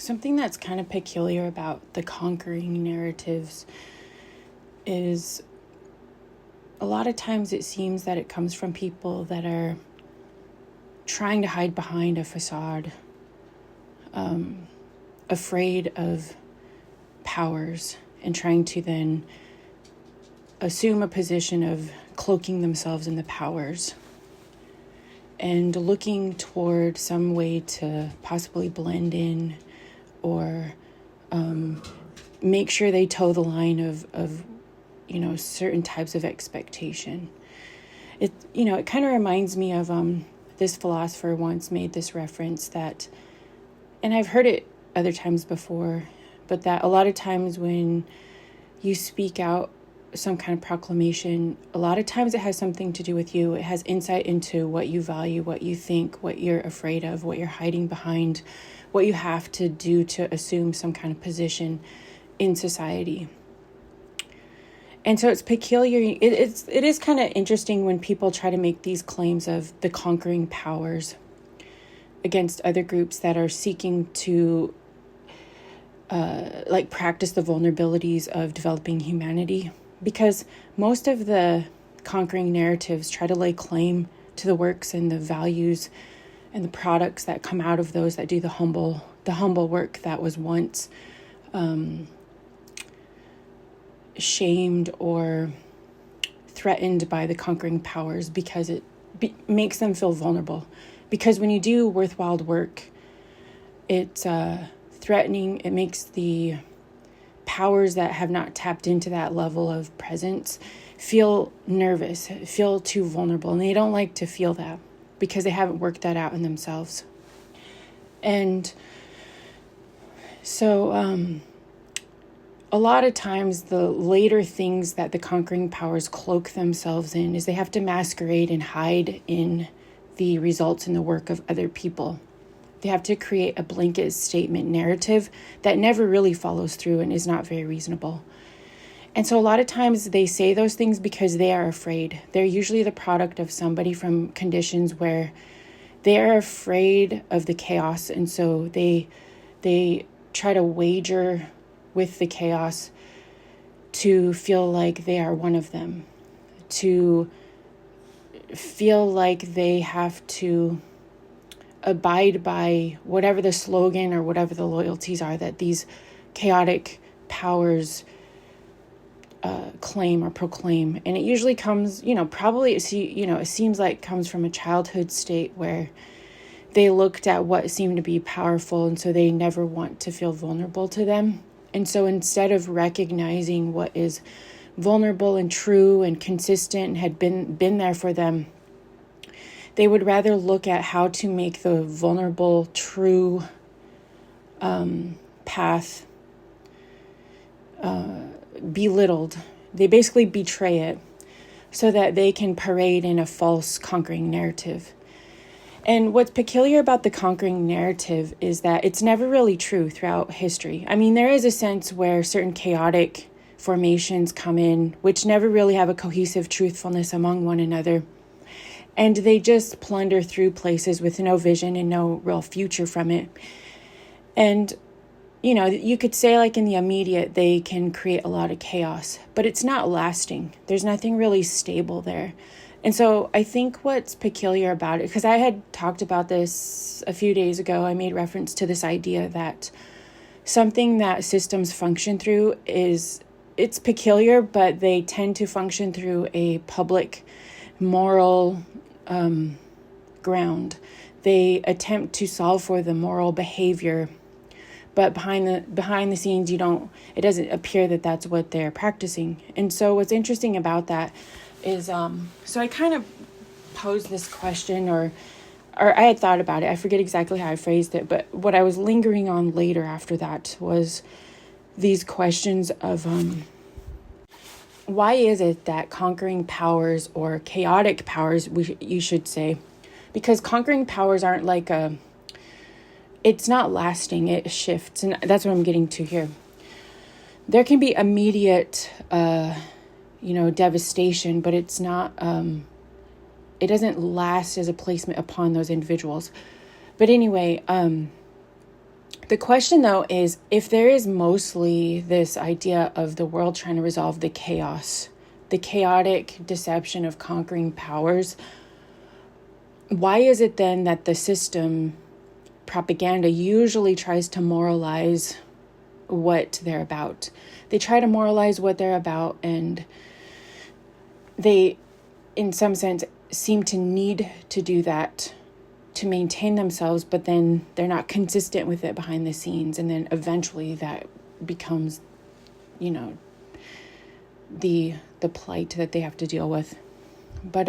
something that's kind of peculiar about the conquering narratives is a lot of times it seems that it comes from people that are trying to hide behind a facade, afraid of powers, and trying to then assume a position of cloaking themselves in the powers and looking toward some way to possibly blend in or make sure they toe the line of certain types of expectation. It kind of reminds me of this philosopher once made this reference that, and I've heard it other times before, but that a lot of times when you speak out some kind of proclamation, a lot of times it has something to do with you. It has insight into what you value, what you think, what you're afraid of, what you're hiding behind, what you have to do to assume some kind of position in society. And so it's peculiar. It is kind of interesting when people try to make these claims of the conquering powers against other groups that are seeking to practice the vulnerabilities of developing humanity. Because most of the conquering narratives try to lay claim to the works and the values and the products that come out of those that do the humble work that was once shamed or threatened by the conquering powers, because it makes them feel vulnerable. Because when you do worthwhile work, it's threatening. It makes the powers that have not tapped into that level of presence feel nervous, feel too vulnerable, and they don't like to feel that because they haven't worked that out in themselves. And so a lot of times the later things that the conquering powers cloak themselves in is they have to masquerade and hide in the results in the work of other people. They have to create a blanket statement narrative that never really follows through and is not very reasonable. And so a lot of times they say those things because they are afraid. They're usually the product of somebody from conditions where they are afraid of the chaos. And so they try to wager with the chaos to feel like they are one of them, to feel like they have to abide by whatever the slogan or whatever the loyalties are that these chaotic powers claim or proclaim. And it usually comes, it seems like comes from a childhood state where they looked at what seemed to be powerful, and so they never want to feel vulnerable to them. And so instead of recognizing what is vulnerable and true and consistent and had been there for them, they would rather look at how to make the vulnerable, true path belittled. They basically betray it so that they can parade in a false conquering narrative. And what's peculiar about the conquering narrative is that it's never really true throughout history. I mean, there is a sense where certain chaotic formations come in, which never really have a cohesive truthfulness among one another. And they just plunder through places with no vision and no real future from it. And, you could say like in the immediate, they can create a lot of chaos, but it's not lasting. There's nothing really stable there. And so I think what's peculiar about it, because I had talked about this a few days ago, I made reference to this idea that something that systems function through it's peculiar, but they tend to function through a public moral ground. They attempt to solve for the moral behavior, but behind the scenes, it doesn't appear that that's what they're practicing. And so what's interesting about that is, so I kind of posed this question, or I had thought about it. I forget exactly how I phrased it, but what I was lingering on later after that was these questions of, why is it that conquering powers, or chaotic powers, you should say, because conquering powers aren't like it's not lasting, it shifts. And that's what I'm getting to here. There can be immediate, devastation, but it's not, it doesn't last as a placement upon those individuals. But anyway, The question, though, is if there is mostly this idea of the world trying to resolve the chaos, the chaotic deception of conquering powers, why is it then that the system propaganda usually tries to moralize what they're about? They try to moralize what they're about, and they, in some sense, seem to need to do that to maintain themselves, but then they're not consistent with it behind the scenes, and then eventually that becomes, the plight that they have to deal with. But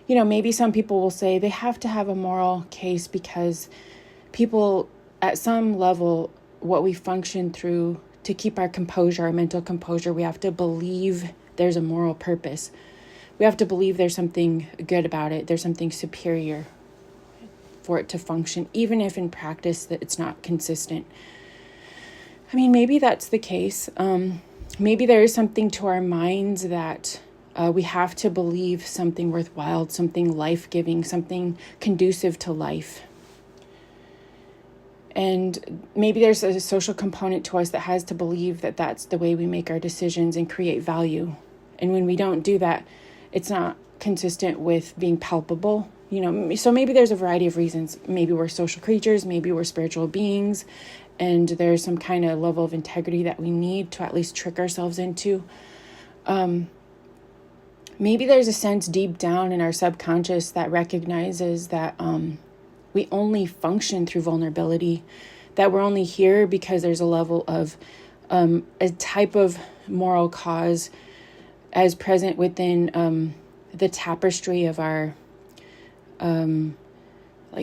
maybe some people will say they have to have a moral case because people, at some level, what we function through to keep our composure, our mental composure, we have to believe there's a moral purpose. We have to believe there's something good about it. There's something superior for it to function, even if in practice that it's not consistent. I mean, maybe that's the case. Maybe there is something to our minds that we have to believe something worthwhile, something life-giving, something conducive to life. And maybe there's a social component to us that has to believe that that's the way we make our decisions and create value. And when we don't do that, it's not consistent with being palpable. So maybe there's a variety of reasons. Maybe we're social creatures, maybe we're spiritual beings, and there's some kind of level of integrity that we need to at least trick ourselves into. Maybe there's a sense deep down in our subconscious that recognizes that we only function through vulnerability, that we're only here because there's a level of a type of moral cause as present within the tapestry of our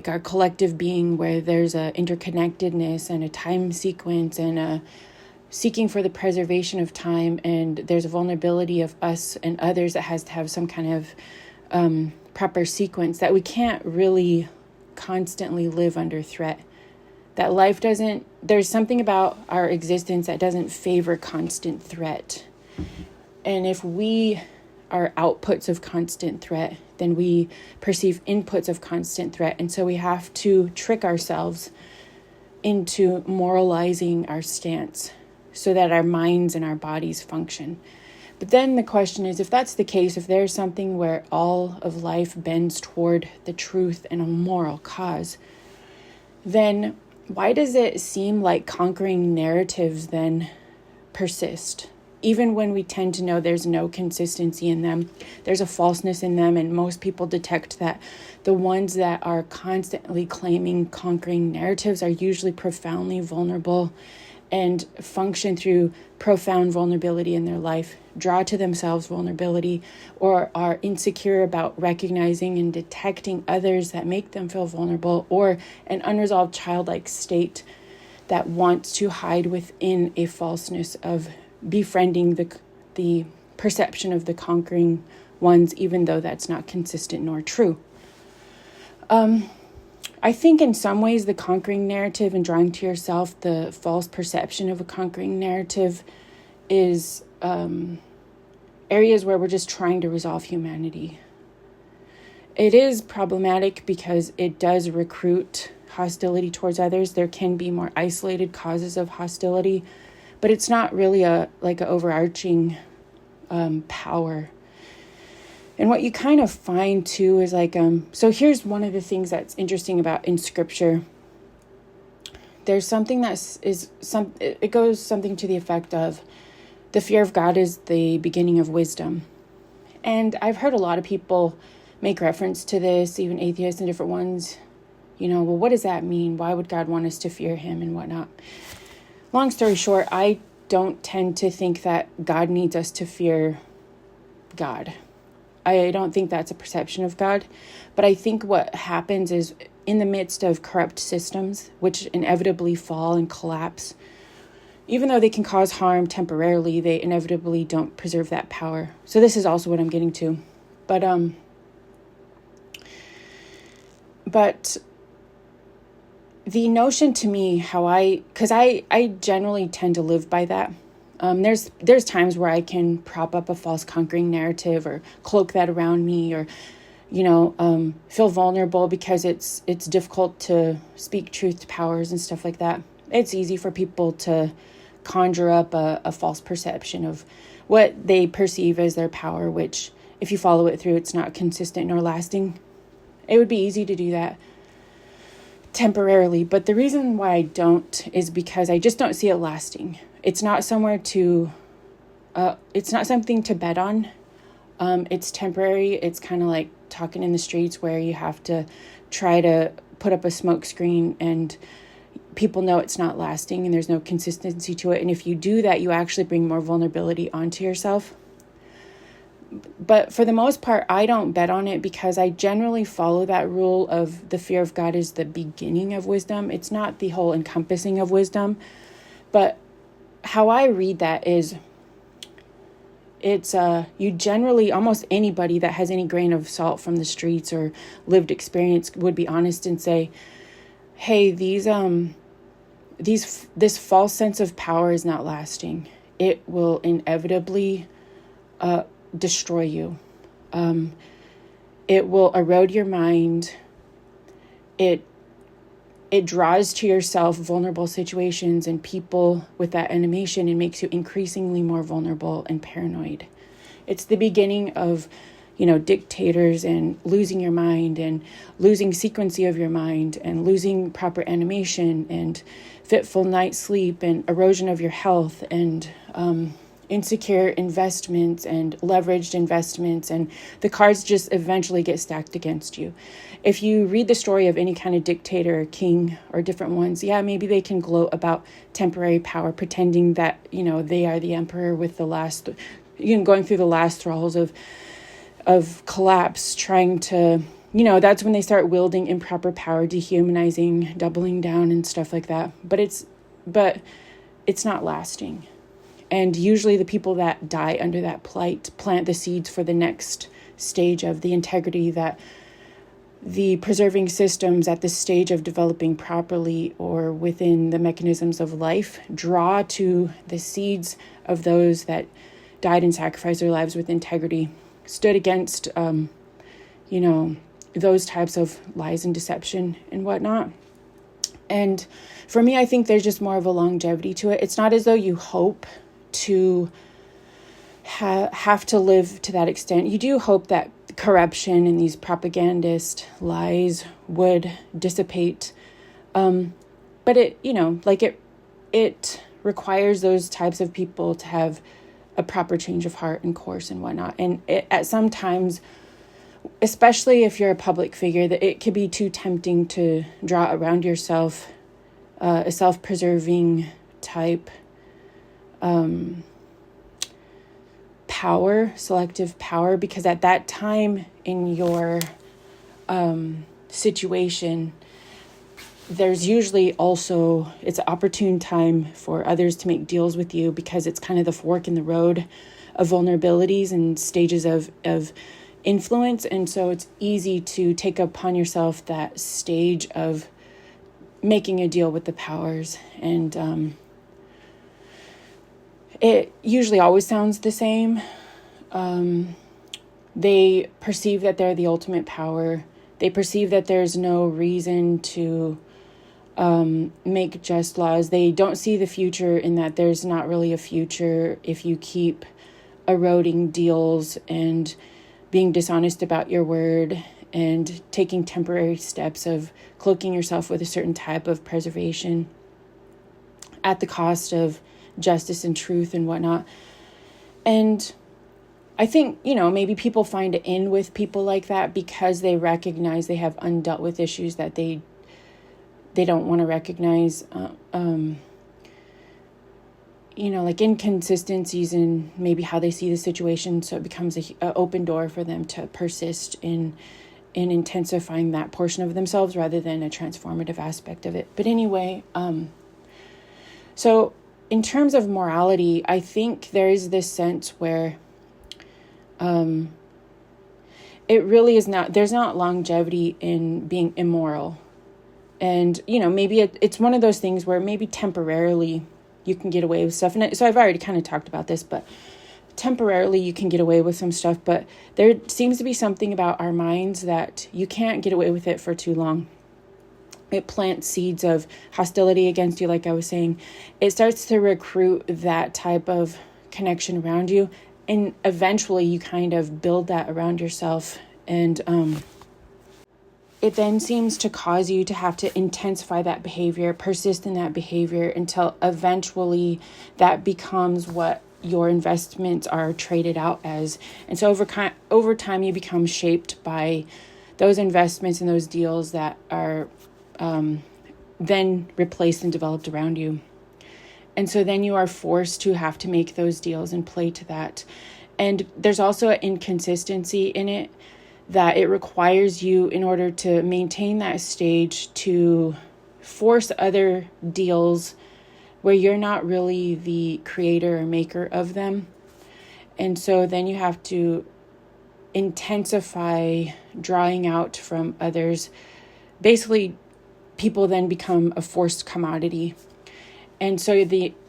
our collective being, where there's a interconnectedness and a time sequence and a seeking for the preservation of time, and there's a vulnerability of us and others that has to have some kind of proper sequence, that we can't really constantly live under threat. That life there's something about our existence that doesn't favor constant threat. And if we are outputs of constant threat, then we perceive inputs of constant threat. And so we have to trick ourselves into moralizing our stance so that our minds and our bodies function. But then the question is, if that's the case, if there's something where all of life bends toward the truth and a moral cause, then why does it seem like conquering narratives then persist? Even when we tend to know there's no consistency in them, there's a falseness in them, and most people detect that the ones that are constantly claiming conquering narratives are usually profoundly vulnerable and function through profound vulnerability in their life, draw to themselves vulnerability, or are insecure about recognizing and detecting others that make them feel vulnerable, or an unresolved childlike state that wants to hide within a falseness of befriending the perception of the conquering ones, even though that's not consistent nor true. I think in some ways the conquering narrative and drawing to yourself the false perception of a conquering narrative is areas where we're just trying to resolve humanity. It is problematic because it does recruit hostility towards others. There can be more isolated causes of hostility, but it's not really an overarching power. And what you kind of find too is so here's one of the things that's interesting about in scripture. There's something it goes something to the effect of the fear of God is the beginning of wisdom. And I've heard a lot of people make reference to this, even atheists and different ones. Well, what does that mean? Why would God want us to fear him and whatnot? Long story short, I don't tend to think that God needs us to fear God. I don't think that's a perception of God. But I think what happens is in the midst of corrupt systems, which inevitably fall and collapse, even though they can cause harm temporarily, they inevitably don't preserve that power. So this is also what I'm getting to. But the notion to me, because I generally tend to live by that. There's times where I can prop up a false conquering narrative or cloak that around me or feel vulnerable because it's difficult to speak truth to powers and stuff like that. It's easy for people to conjure up a false perception of what they perceive as their power, which if you follow it through, it's not consistent nor lasting. It would be easy to do that temporarily, but the reason why I don't is because I just don't see it lasting. It's not something to bet on. It's temporary. It's kind of like talking in the streets where you have to try to put up a smoke screen and people know it's not lasting and there's no consistency to it. And if you do that, you actually bring more vulnerability onto yourself. But for the most part, I don't bet on it because I generally follow that rule of the fear of God is the beginning of wisdom. It's not the whole encompassing of wisdom. But how I read that is it's you generally, almost anybody that has any grain of salt from the streets or lived experience would be honest and say, hey, this false sense of power is not lasting. It will inevitably destroy you. It will erode your mind. It draws to yourself vulnerable situations and people with that animation and makes you increasingly more vulnerable and paranoid. It's the beginning of, dictators and losing your mind and losing sequency of your mind and losing proper animation and fitful night's sleep and erosion of your health and insecure investments and leveraged investments, and the cards just eventually get stacked against you. If you read the story of any kind of dictator or king or different ones, maybe they can gloat about temporary power, pretending that, they are the emperor with the last, going through the last thralls of collapse, trying to, that's when they start wielding improper power, dehumanizing, doubling down and stuff like that. But it's not lasting. And usually the people that die under that plight plant the seeds for the next stage of the integrity that the preserving systems at this stage of developing properly or within the mechanisms of life draw to the seeds of those that died and sacrificed their lives with integrity, stood against, those types of lies and deception and whatnot. And for me, I think there's just more of a longevity to it. It's not as though you hope to have to live to that extent. You do hope that corruption and these propagandist lies would dissipate. But it requires those types of people to have a proper change of heart and course and whatnot. And at some times, especially if you're a public figure, that it could be too tempting to draw around yourself a self-preserving type power, selective power, because at that time in your situation, there's usually also, it's an opportune time for others to make deals with you because it's kind of the fork in the road of vulnerabilities and stages of influence. And so it's easy to take upon yourself that stage of making a deal with the powers. And it usually always sounds the same. They perceive that they're the ultimate power. They perceive that there's no reason to make just laws. They don't see the future in that there's not really a future if you keep eroding deals and being dishonest about your word and taking temporary steps of cloaking yourself with a certain type of preservation at the cost of justice and truth and whatnot. And I think, maybe people find it in with people like that because they recognize they have undealt with issues that they don't want to recognize, like inconsistencies in maybe how they see the situation. So it becomes an open door for them to persist in intensifying that portion of themselves rather than a transformative aspect of it. But anyway, so in terms of morality, I think there is this sense where it really is not, there's not longevity in being immoral. And, maybe it's one of those things where maybe temporarily you can get away with stuff. And so I've already kind of talked about this, but temporarily you can get away with some stuff, but there seems to be something about our minds that you can't get away with it for too long. It plants seeds of hostility against you, like I was saying. It starts to recruit that type of connection around you, and eventually you kind of build that around yourself, and it then seems to cause you to have to intensify that behavior, persist in that behavior until eventually that becomes what your investments are traded out as. And so over time, you become shaped by those investments and those deals that are then replaced and developed around you. And so then you are forced to have to make those deals and play to that. And there's also an inconsistency in it, that it requires you, in order to maintain that stage, to force other deals where you're not really the creator or maker of them. And so then you have to intensify drawing out from others. Basically, people then become a forced commodity. And so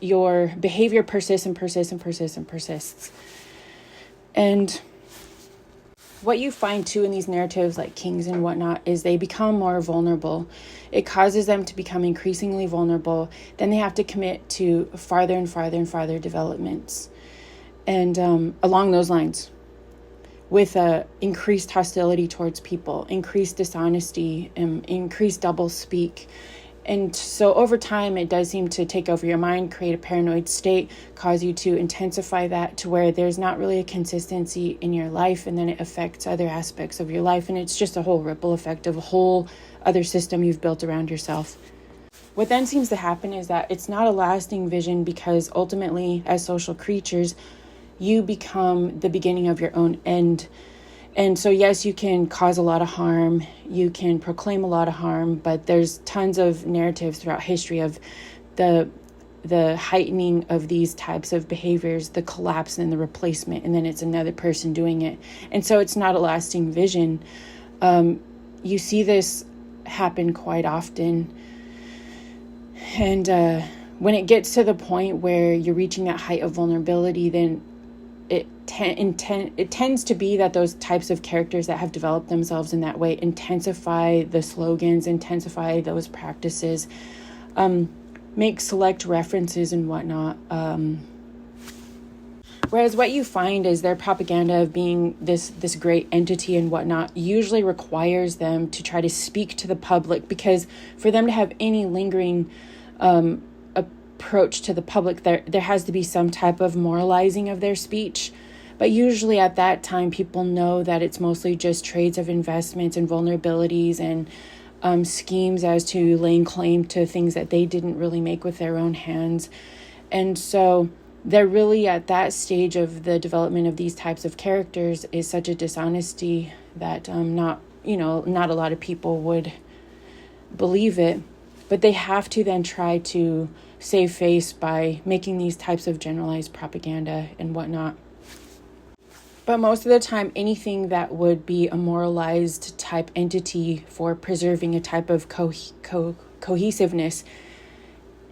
your behavior persists and persists and persists and persists. And what you find too in these narratives like Kings and whatnot is they become more vulnerable. It causes them to become increasingly vulnerable. Then they have to commit to farther and farther and farther developments. And along those lines, with increased hostility towards people, increased dishonesty, increased doublespeak. And so over time, it does seem to take over your mind, create a paranoid state, cause you to intensify that to where there's not really a consistency in your life, and then it affects other aspects of your life. And it's just a whole ripple effect of a whole other system you've built around yourself. What then seems to happen is that it's not a lasting vision, because ultimately, as social creatures, you become the beginning of your own end. And so, yes, you can cause a lot of harm, you can proclaim a lot of harm, but there's tons of narratives throughout history of the heightening of these types of behaviors, the collapse and the replacement, and then it's another person doing it. And so it's not a lasting vision. You see this happen quite often. And when it gets to the point where you're reaching that height of vulnerability, then it tends to be that those types of characters that have developed themselves in that way intensify the slogans, intensify those practices, make select references and whatnot. Whereas what you find is their propaganda of being this great entity and whatnot usually requires them to try to speak to the public, because for them to have any lingering approach to the public, there has to be some type of moralizing of their speech. But usually at that time, people know that it's mostly just trades of investments and vulnerabilities and schemes as to laying claim to things that they didn't really make with their own hands. And so they're really at that stage of the development of these types of characters is such a dishonesty that not a lot of people would believe it. But they have to then try to save face by making these types of generalized propaganda and whatnot. But most of the time, anything that would be a moralized type entity for preserving a type of cohesiveness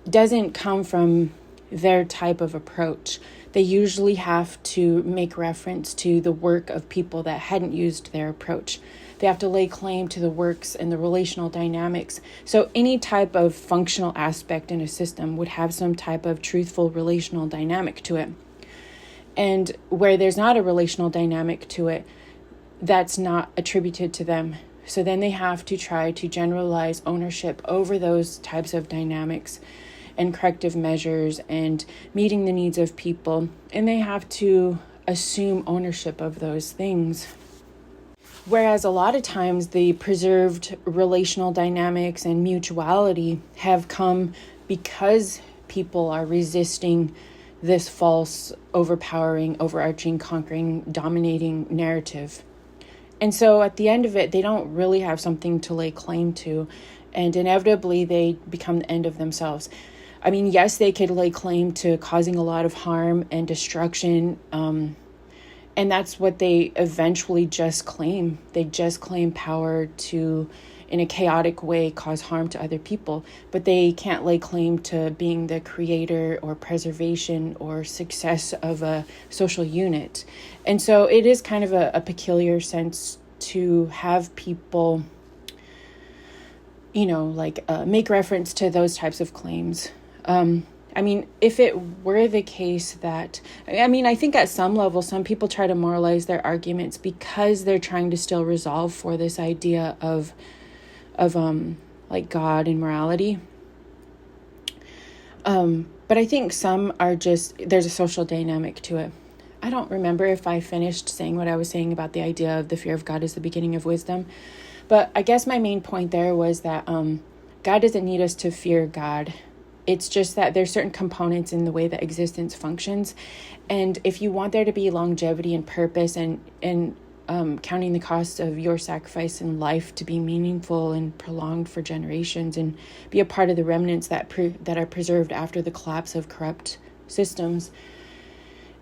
doesn't come from their type of approach. They usually have to make reference to the work of people that hadn't used their approach. They have to lay claim to the works and the relational dynamics. So any type of functional aspect in a system would have some type of truthful relational dynamic to it. And where there's not a relational dynamic to it, that's not attributed to them. So then they have to try to generalize ownership over those types of dynamics and corrective measures and meeting the needs of people. And they have to assume ownership of those things. Whereas a lot of times the preserved relational dynamics and mutuality have come because people are resisting this false, overpowering, overarching, conquering, dominating narrative. And so at the end of it, they don't really have something to lay claim to. And inevitably, they become the end of themselves. I mean, yes, they could lay claim to causing a lot of harm and destruction. And that's what they eventually just claim. They just claim power to in a chaotic way cause harm to other people, but they can't lay claim to being the creator or preservation or success of a social unit. And so it is kind of a peculiar sense to have people, make reference to those types of claims. If it were the case that, I think at some level, some people try to moralize their arguments because they're trying to still resolve for this idea of God and morality. But I think some are there's a social dynamic to it. I don't remember if I finished saying what I was saying about the idea of the fear of God is the beginning of wisdom. But I guess my main point there was that God doesn't need us to fear God. It's just that there's certain components in the way that existence functions. And if you want there to be longevity and purpose and counting the cost of your sacrifice in life to be meaningful and prolonged for generations and be a part of the remnants that are preserved after the collapse of corrupt systems,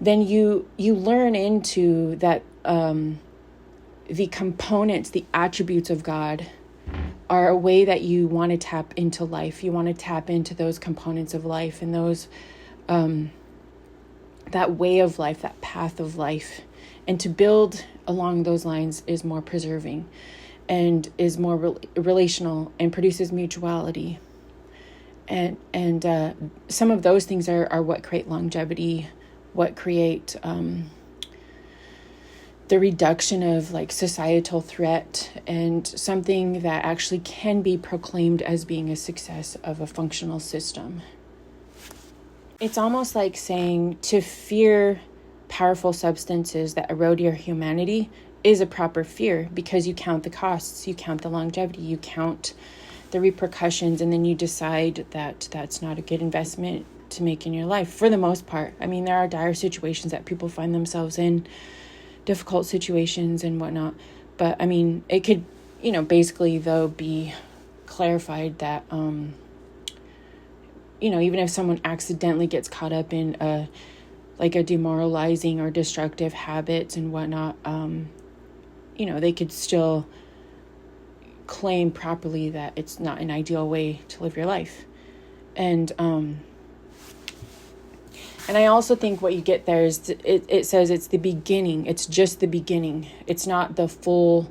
then you learn into that the components, the attributes of God are a way that you want to tap into life. You want to tap into those components of life and those, that way of life, that path of life. And to build along those lines is more preserving and is more relational and produces mutuality. And some of those things are what create longevity, what create the reduction of societal threat and something that actually can be proclaimed as being a success of a functional system. It's almost like saying to fear powerful substances that erode your humanity is a proper fear because you count the costs, you count the longevity, you count the repercussions, and then you decide that that's not a good investment to make in your life for the most part. There are dire situations that people find themselves in, difficult situations and whatnot. But it could, basically though be clarified that, even if someone accidentally gets caught up in a demoralizing or destructive habits and whatnot, they could still claim properly that it's not an ideal way to live your life. And I also think what you get there is it says it's the beginning. It's just the beginning. It's not the full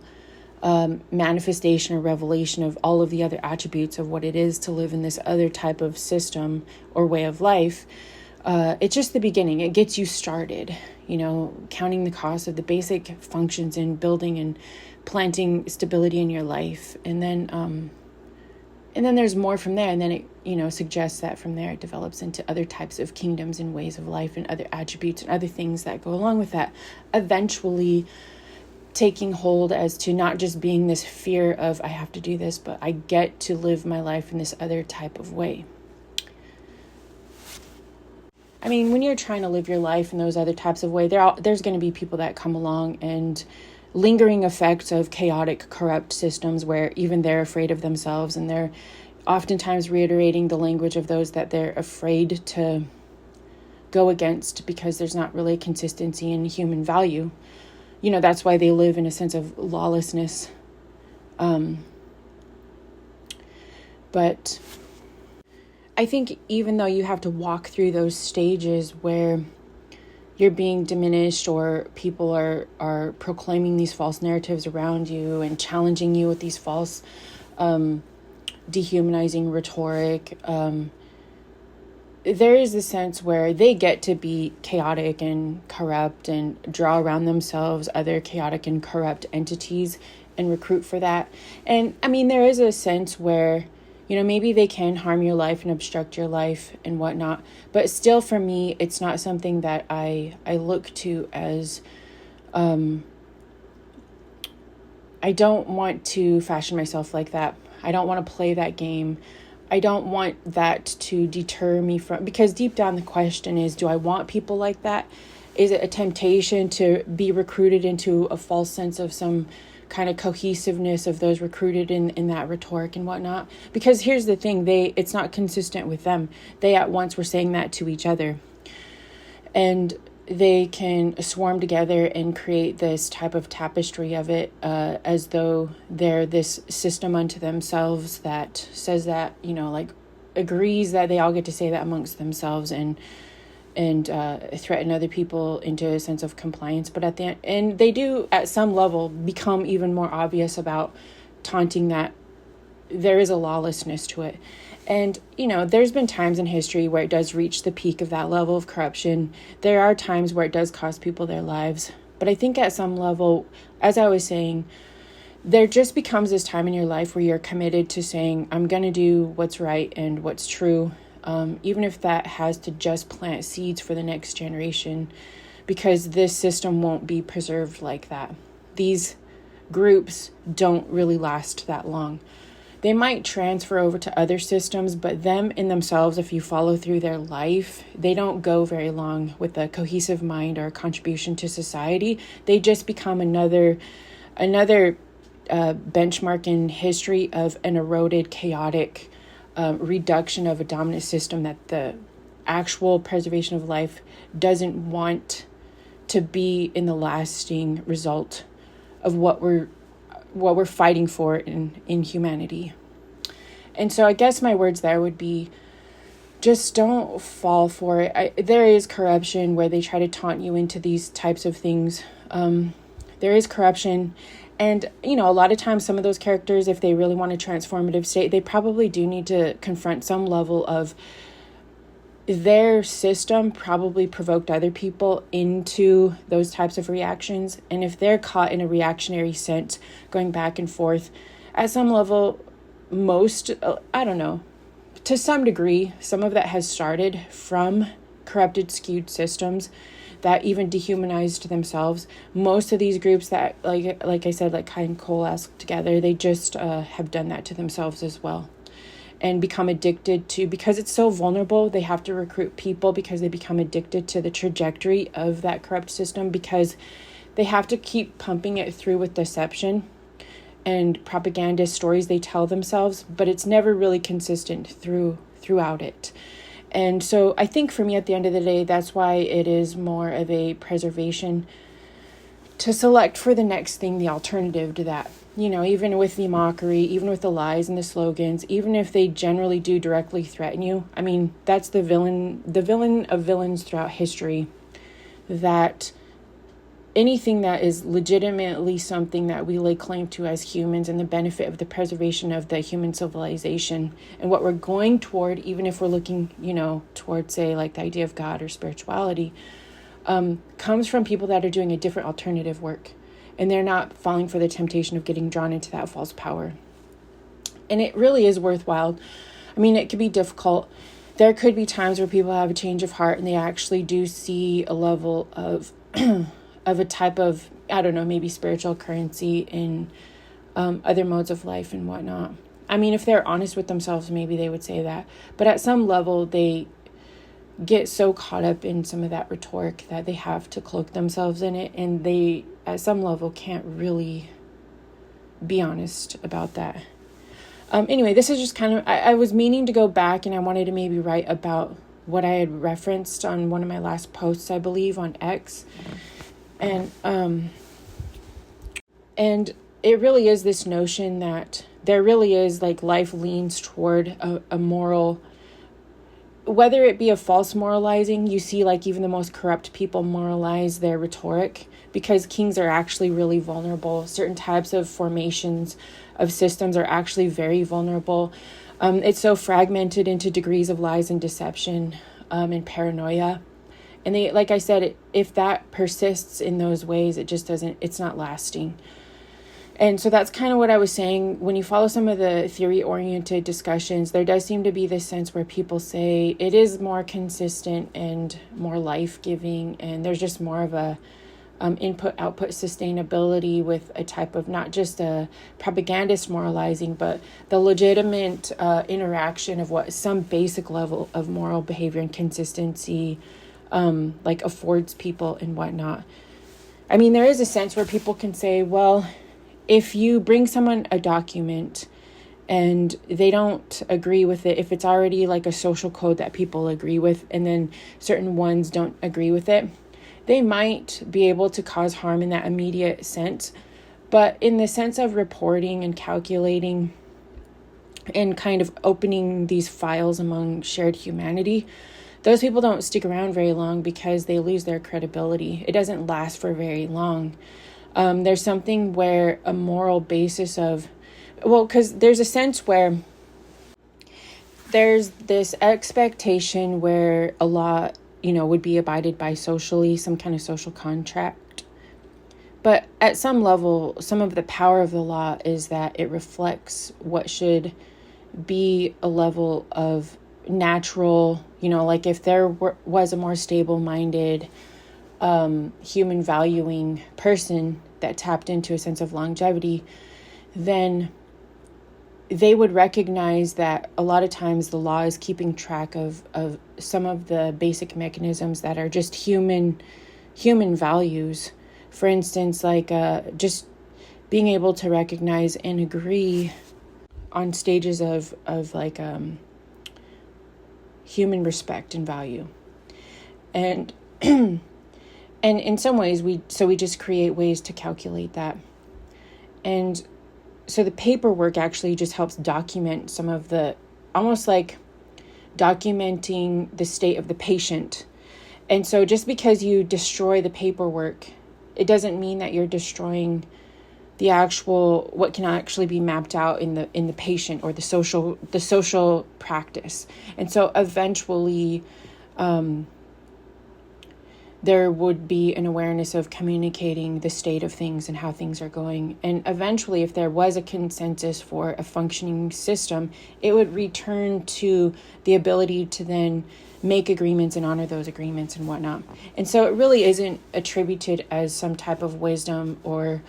manifestation or revelation of all of the other attributes of what it is to live in this other type of system or way of life. It's just the beginning. It gets you started, counting the cost of the basic functions in building and planting stability in your life. And then there's more from there. And then it, suggests that from there it develops into other types of kingdoms and ways of life and other attributes and other things that go along with that, eventually taking hold as to not just being this fear of I have to do this, but I get to live my life in this other type of way. When you're trying to live your life in those other types of way, there's going to be people that come along and lingering effects of chaotic, corrupt systems where even they're afraid of themselves and they're oftentimes reiterating the language of those that they're afraid to go against because there's not really consistency in human value. That's why they live in a sense of lawlessness. But I think even though you have to walk through those stages where you're being diminished or people are proclaiming these false narratives around you and challenging you with these false dehumanizing rhetoric, there is a sense where they get to be chaotic and corrupt and draw around themselves other chaotic and corrupt entities and recruit for that. And there is a sense where, maybe they can harm your life and obstruct your life and whatnot. But still, for me, it's not something that I look to as, I don't want to fashion myself like that. I don't want to play that game. I don't want that to deter me from, because deep down the question is, do I want people like that? Is it a temptation to be recruited into a false sense of some kind of cohesiveness of those recruited in that rhetoric and whatnot? Because here's the thing, it's not consistent with them. They at once were saying that to each other. And they can swarm together and create this type of tapestry of it, as though they're this system unto themselves that says that, like agrees that they all get to say that amongst themselves and threaten other people into a sense of compliance. But at the end, and they do at some level become even more obvious about taunting that there is a lawlessness to it. And, there's been times in history where it does reach the peak of that level of corruption. There are times where it does cost people their lives. But I think at some level, as I was saying, there just becomes this time in your life where you're committed to saying, I'm going to do what's right and what's true, even if that has to just plant seeds for the next generation, because this system won't be preserved like that. These groups don't really last that long. They might transfer over to other systems, but them in themselves, if you follow through their life, they don't go very long with a cohesive mind or a contribution to society. They just become another benchmark in history of an eroded, chaotic reduction of a dominant system that the actual preservation of life doesn't want to be in the lasting result of what we're fighting for in humanity. And so I guess my words there would be, just don't fall for it. There is corruption where they try to taunt you into these types of things. There is corruption. And, a lot of times some of those characters, if they really want a transformative state, they probably do need to confront some level of their system probably provoked other people into those types of reactions. And if they're caught in a reactionary sense, going back and forth, at some level, to some degree, some of that has started from corrupted, skewed systems that even dehumanized themselves. Most of these groups that, like I said, like Cain and coalesce together, they just have done that to themselves as well. And become addicted to, because it's so vulnerable, they have to recruit people because they become addicted to the trajectory of that corrupt system, because they have to keep pumping it through with deception and propaganda stories they tell themselves, but it's never really consistent throughout it. And so I think for me, at the end of the day, that's why it is more of a preservation to select for the next thing, the alternative to that. Even with the mockery, even with the lies and the slogans, even if they generally do directly threaten you. I mean, that's the villain of villains throughout history, that anything that is legitimately something that we lay claim to as humans and the benefit of the preservation of the human civilization and what we're going toward, even if we're looking, towards, say, like the idea of God or spirituality, comes from people that are doing a different alternative work. And they're not falling for the temptation of getting drawn into that false power. And it really is worthwhile. I mean, it could be difficult. There could be times where people have a change of heart and they actually do see a level of of a type of, maybe spiritual currency in other modes of life and whatnot. I mean, if they're honest with themselves, maybe they would say that. But at some level, they get so caught up in some of that rhetoric that they have to cloak themselves in it, and they at some level can't really be honest about that. Anyway, this is just kind of, I was meaning to go back and I wanted to maybe write about what I had referenced on one of my last posts, I believe, on X. And it really is this notion that there really is, like, life leans toward a moral, whether it be a false moralizing. You see, like, even the most corrupt people moralize their rhetoric because kings are actually really vulnerable. Certain types of formations of systems are actually very vulnerable. It's so fragmented into degrees of lies and deception and paranoia. And they, like I said, if that persists in those ways, it's not lasting. And so that's kind of what I was saying. When you follow some of the theory-oriented discussions, there does seem to be this sense where people say it is more consistent and more life-giving, and there's just more of a input-output sustainability with a type of not just a propagandist moralizing, but the legitimate interaction of what some basic level of moral behavior and consistency affords people and whatnot. I mean, there is a sense where people can say, well, if you bring someone a document and they don't agree with it, if it's already like a social code that people agree with and then certain ones don't agree with it, they might be able to cause harm in that immediate sense. But in the sense of reporting and calculating and kind of opening these files among shared humanity, those people don't stick around very long because they lose their credibility. It doesn't last for very long. There's something where a moral basis of, because there's a sense where there's this expectation where a law, would be abided by socially, some kind of social contract. But at some level, some of the power of the law is that it reflects what should be a level of natural, like if there was a more stable-minded, human valuing person that tapped into a sense of longevity, then they would recognize that a lot of times the law is keeping track of some of the basic mechanisms that are just human values. For instance, like just being able to recognize and agree on stages of like human respect and value. And and in some ways we just create ways to calculate that. And so the paperwork actually just helps document some of the, almost like documenting the state of the patient. And so just because you destroy the paperwork, it doesn't mean that you're destroying the actual, what can actually be mapped out in the patient or the social practice. And so eventually there would be an awareness of communicating the state of things and how things are going. And eventually, if there was a consensus for a functioning system, it would return to the ability to then make agreements and honor those agreements and whatnot. And so it really isn't attributed as some type of wisdom or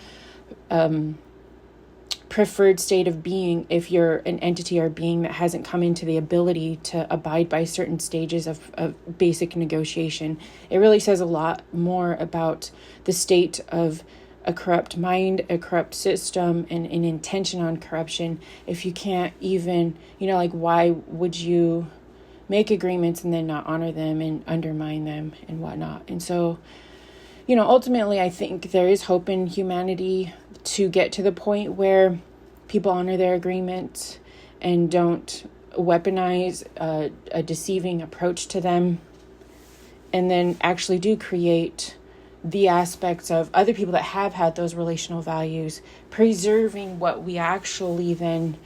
preferred state of being if you're an entity or being that hasn't come into the ability to abide by certain stages of basic negotiation. It really says a lot more about the state of a corrupt mind, a corrupt system, and an intention on corruption if you can't even, like, why would you make agreements and then not honor them and undermine them and whatnot? And so, ultimately, I think there is hope in humanity to get to the point where people honor their agreements and don't weaponize a deceiving approach to them, and then actually do create the aspects of other people that have had those relational values, preserving what we actually then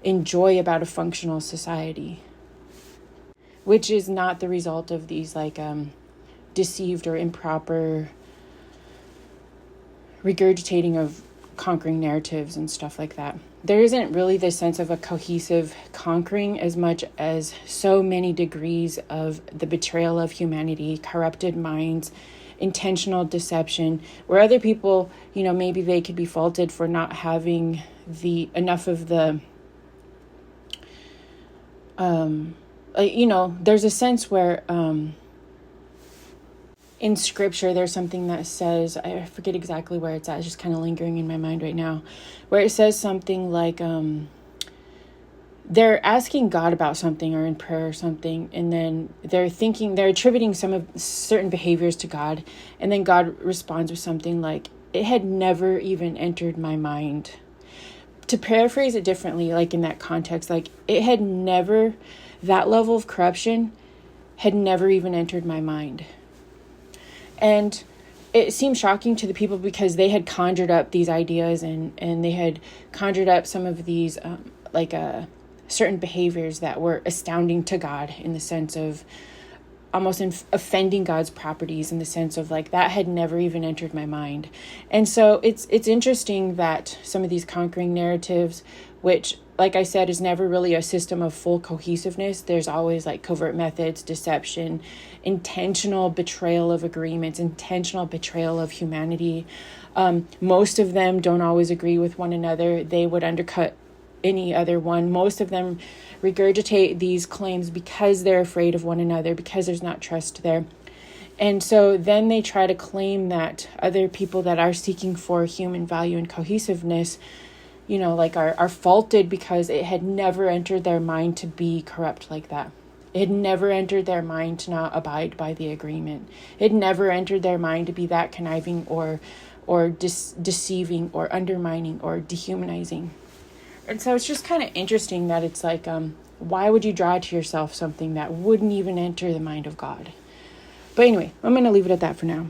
enjoy about a functional society, which is not the result of these deceived or improper regurgitating of conquering narratives and stuff like that. There isn't really this sense of a cohesive conquering as much as so many degrees of the betrayal of humanity, corrupted minds, intentional deception, where other people, maybe they could be faulted for not having enough of the, there's a sense where, in scripture, there's something that says, I forget exactly where it's at, it's just kind of lingering in my mind right now, where it says something like, they're asking God about something or in prayer or something, and then they're attributing some of certain behaviors to God, and then God responds with something like, it had never even entered my mind. To paraphrase it differently, like in that context, like that level of corruption had never even entered my mind. And it seemed shocking to the people because they had conjured up these ideas and they had conjured up some of these certain behaviors that were astounding to God, in the sense of almost offending God's properties, in the sense of that had never even entered my mind. And so it's interesting that some of these conquering narratives, which, like I said, is never really a system of full cohesiveness. There's always covert methods, deception, intentional betrayal of agreements, intentional betrayal of humanity. Most of them don't always agree with one another. They would undercut any other one. Most of them regurgitate these claims because they're afraid of one another, because there's not trust there. And so then they try to claim that other people that are seeking for human value and cohesiveness, are faulted because it had never entered their mind to be corrupt like that. It had never entered their mind to not abide by the agreement. It never entered their mind to be that conniving or deceiving or undermining or dehumanizing. And so it's just kind of interesting that it's like, why would you draw to yourself something that wouldn't even enter the mind of God? But anyway, I'm going to leave it at that for now.